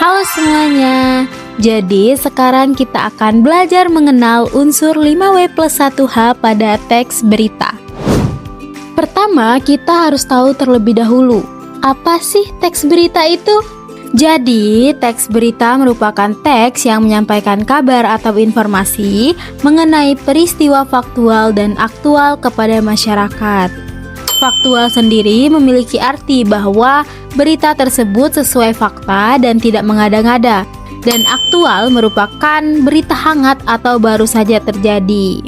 Halo semuanya. Jadi sekarang kita akan belajar mengenal unsur 5W+1H pada teks berita. Pertama, kita harus tahu terlebih dahulu, apa sih teks berita itu? Jadi, teks berita merupakan teks yang menyampaikan kabar atau informasi mengenai peristiwa faktual dan aktual kepada masyarakat. Faktual sendiri memiliki arti bahwa berita tersebut sesuai fakta dan tidak mengada-ngada. Dan aktual merupakan berita hangat atau baru saja terjadi.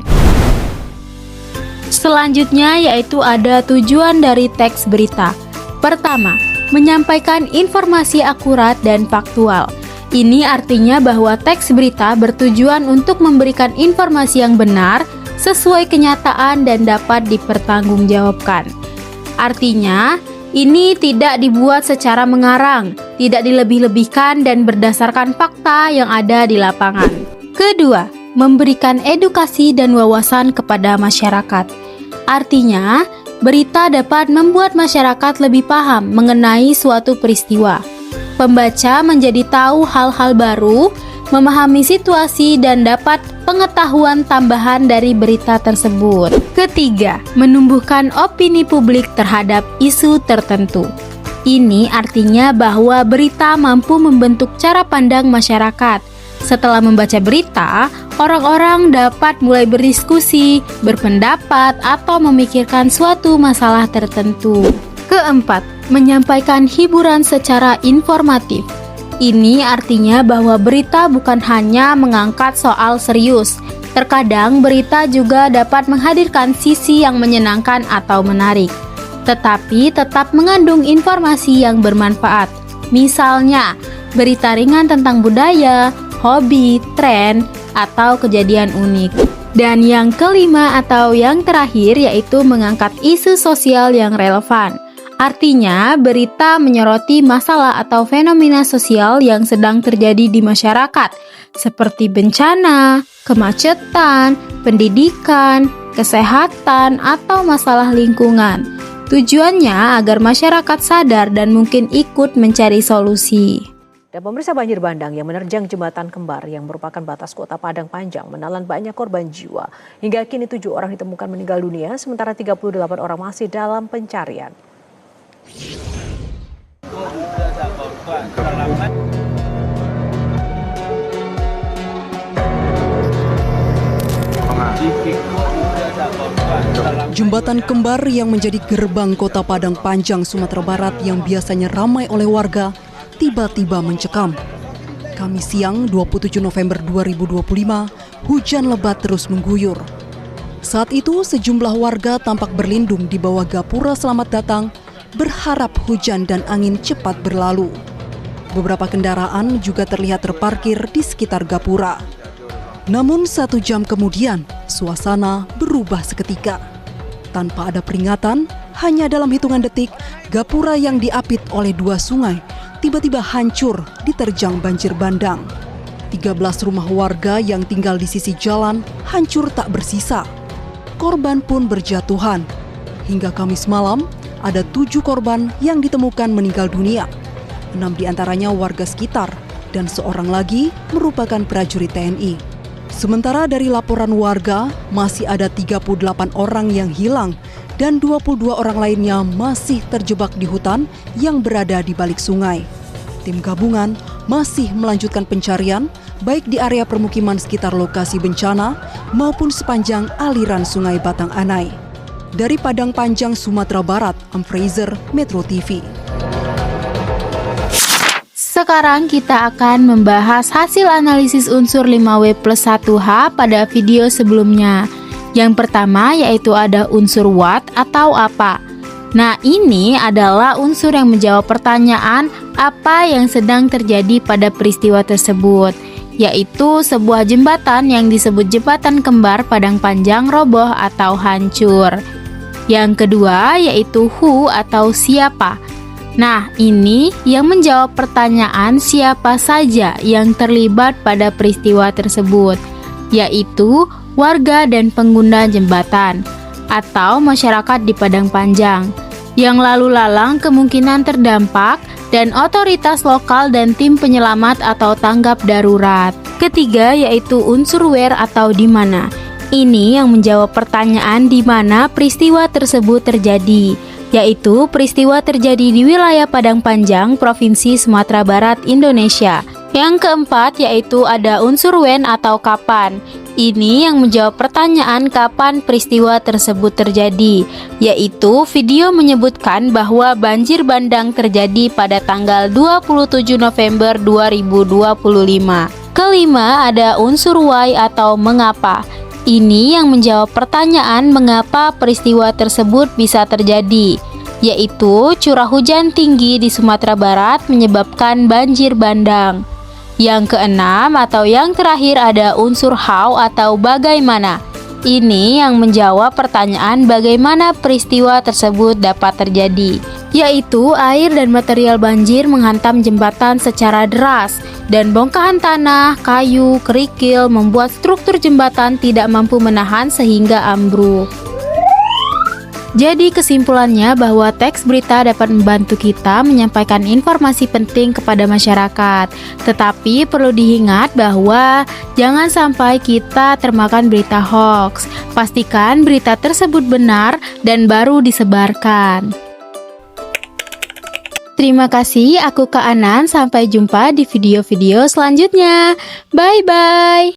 Selanjutnya yaitu ada tujuan dari teks berita. Pertama, menyampaikan informasi akurat dan faktual. Ini artinya bahwa teks berita bertujuan untuk memberikan informasi yang benar, sesuai kenyataan dan dapat dipertanggungjawabkan. Artinya, ini tidak dibuat secara mengarang, tidak dilebih-lebihkan dan berdasarkan fakta yang ada di lapangan. Kedua, memberikan edukasi dan wawasan kepada masyarakat. Artinya, berita dapat membuat masyarakat lebih paham mengenai suatu peristiwa. Pembaca menjadi tahu hal-hal baru, memahami situasi dan dapat pengetahuan tambahan dari berita tersebut. Ketiga, menumbuhkan opini publik terhadap isu tertentu. Ini artinya bahwa berita mampu membentuk cara pandang masyarakat. Setelah membaca berita, orang-orang dapat mulai berdiskusi, berpendapat, atau memikirkan suatu masalah tertentu. Keempat, menyampaikan hiburan secara informatif. Ini artinya bahwa berita bukan hanya mengangkat soal serius. Terkadang berita juga dapat menghadirkan sisi yang menyenangkan atau menarik, tetapi tetap mengandung informasi yang bermanfaat. Misalnya, berita ringan tentang budaya, hobi, tren, atau kejadian unik. Dan yang kelima atau yang terakhir yaitu mengangkat isu sosial yang relevan. Artinya, berita menyoroti masalah atau fenomena sosial yang sedang terjadi di masyarakat, seperti bencana, kemacetan, pendidikan, kesehatan, atau masalah lingkungan. Tujuannya agar masyarakat sadar dan mungkin ikut mencari solusi. Dan pemirsa, banjir bandang yang menerjang jembatan kembar yang merupakan batas kota Padang Panjang menelan banyak korban jiwa. Hingga kini 7 orang ditemukan meninggal dunia, sementara 38 orang masih dalam pencarian. Jembatan kembar yang menjadi gerbang kota Padang Panjang, Sumatera Barat yang biasanya ramai oleh warga, tiba-tiba mencekam. Kamis siang 27 November 2025, hujan lebat terus mengguyur. Saat itu sejumlah warga tampak berlindung di bawah gapura selamat datang, berharap hujan dan angin cepat berlalu. Beberapa kendaraan juga terlihat terparkir di sekitar gapura. Namun 1 jam kemudian, suasana berubah seketika. Tanpa ada peringatan, hanya dalam hitungan detik, gapura yang diapit oleh 2 sungai tiba-tiba hancur diterjang banjir bandang. 13 rumah warga yang tinggal di sisi jalan hancur tak bersisa. Korban pun berjatuhan. Hingga Kamis malam, ada 7 korban yang ditemukan meninggal dunia. 6 diantaranya warga sekitar dan seorang lagi merupakan prajurit TNI. Sementara dari laporan warga, masih ada 38 orang yang hilang dan 22 orang lainnya masih terjebak di hutan yang berada di balik sungai. Tim gabungan masih melanjutkan pencarian baik di area permukiman sekitar lokasi bencana maupun sepanjang aliran sungai Batang Anai. Dari Padang Panjang, Sumatera Barat, Fraser, Metro TV. Sekarang kita akan membahas hasil analisis unsur 5W+1H pada video sebelumnya. Yang pertama yaitu ada unsur what atau apa. Nah, ini adalah unsur yang menjawab pertanyaan apa yang sedang terjadi pada peristiwa tersebut, yaitu sebuah jembatan yang disebut jembatan kembar Padang Panjang roboh atau hancur. Yang kedua yaitu who atau siapa. Nah, ini yang menjawab pertanyaan siapa saja yang terlibat pada peristiwa tersebut, yaitu warga dan pengguna jembatan atau masyarakat di Padang Panjang. Yang lalu lalang kemungkinan terdampak dan otoritas lokal dan tim penyelamat atau tanggap darurat. Ketiga yaitu unsur where atau di mana. Ini yang menjawab pertanyaan di mana peristiwa tersebut terjadi, yaitu peristiwa terjadi di wilayah Padang Panjang, Provinsi Sumatera Barat, Indonesia. Yang keempat yaitu ada unsur when atau kapan. Ini yang menjawab pertanyaan kapan peristiwa tersebut terjadi, yaitu video menyebutkan bahwa banjir bandang terjadi pada tanggal 27 November 2025. Kelima ada unsur why atau mengapa. Ini yang menjawab pertanyaan mengapa peristiwa tersebut bisa terjadi, yaitu curah hujan tinggi di Sumatera Barat menyebabkan banjir bandang. Yang keenam atau yang terakhir ada unsur how atau bagaimana. Ini yang menjawab pertanyaan bagaimana peristiwa tersebut dapat terjadi, yaitu air dan material banjir menghantam jembatan secara deras dan bongkahan tanah, kayu, kerikil membuat struktur jembatan tidak mampu menahan sehingga ambruk. Jadi kesimpulannya bahwa teks berita dapat membantu kita menyampaikan informasi penting kepada masyarakat. Tetapi perlu diingat bahwa jangan sampai kita termakan berita hoax. Pastikan berita tersebut benar dan baru disebarkan. Terima kasih, aku Kak Anan. Sampai jumpa di video-video selanjutnya. Bye-bye.